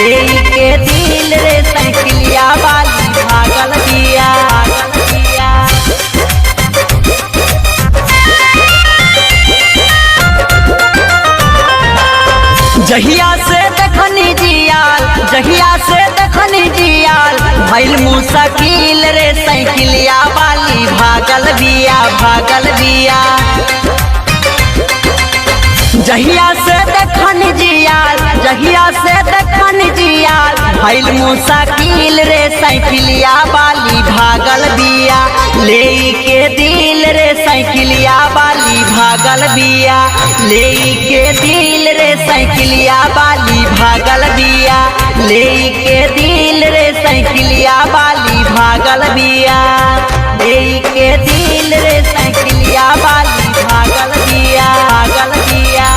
ले के दिल रे साइकिलिया वाली भागल बिया। जहिया से देखनी जियाल, जहिया से देखनी जियाल, भइल मुश्किल रे साइकिलिया वाली भागल बिया, भागल बिया। जहिया से देखनी जियाल, जहिया से देखनी जियाल, भइल मुश्किल रे साइकिलिया वाली भागल बिया। ले के दिल रे साइकिलिया वाली भागल बिया, ले के दिल रे साइकिलिया वाली भागल बिया, ले के दिल रे साइकिलिया वाली भागल बिया, ले के दिल रे साइकिलिया वाली भागल बिया, भागल बिया।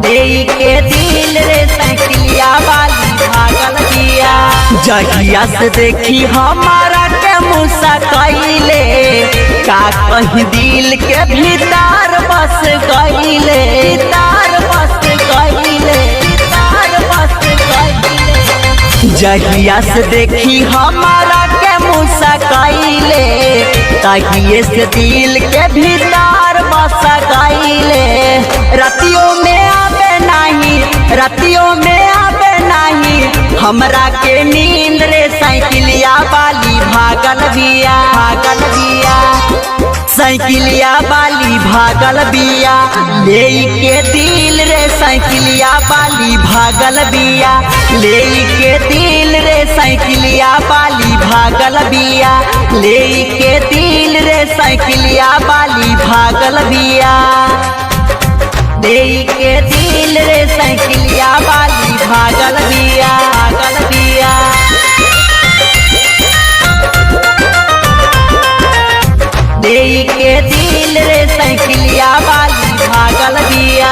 ले के दिल रे साइकिलिया वाली भागल बिया। जहिया से देखी हमारा के मुस्कइले, का कहीं दिल के भीतर बस गइले, भीतर बस गइले, भीतर बस गइले। जहिया से देखी हमारा के मुस्कइले, तहिए से दिल के भीतर बस गइले। रतियों में आवे नहीं, रतियों में आवे नहीं हमरा के नींद रे साइकिलिया वाली भागल बिया, भागल बिया। साइकिलिया वाली भागल बिया, ले के दिल रे साइकिलिया वाली भागल बिया, ले के दिल रे साइकिलिया वाली भागल बिया, ले के दिल रे साइकिलिया वाली भागल बिया, ले के दिल रे साइकिलिया वाली भागल बिया, भागल बिया। ले के दिल रे साइकिलिया वाली भागल बिया।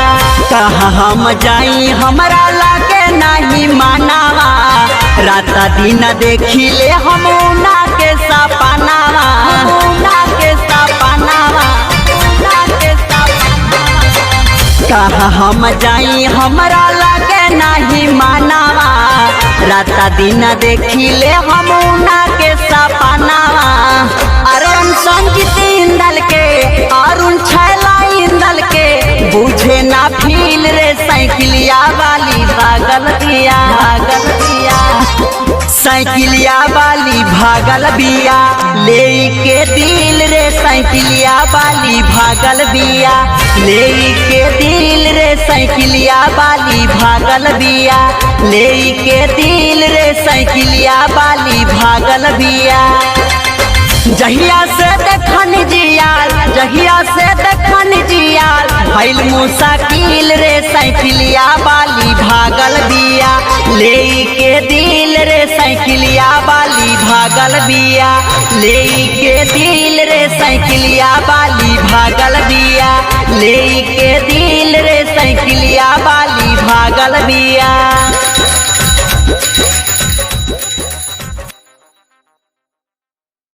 कहाँ हम जाई हमरा लागे नहीं मानावा, रात दिन देखी ले हम उना के सपनावा, उना के सपनावा, उना के सपनावा। कहाँ हम जाई हमरा लागे नहीं मानावा, रात दिन देखी ले हम उना के सपनावा। अरुण संगीत इंदल के, अरुण छैला इंदल के, बुझे ना फील रे साइकिलिया वाली भागल बिया, भागल बिया। साइकिलिया वाली भागल बिया, ले के दिल रे साइकिलिया वाली भागल बिया, ले के दिल रे साइकिलिया वाली भागल बिया, ले के दिल रे साइकिलिया वाली भागल बिया। जहिया से देखनी जियाल, जहिया से देखनी जियाल, भइल मुश्किल रे साइकिलिया वाली भागल बिया, ले के दिल रे साइकिलिया वाली भागल बिया, ले के दिल रे साइकिलिया वाली भागल बिया, ले के दिल रे साइकिलिया वाली भागल बिया।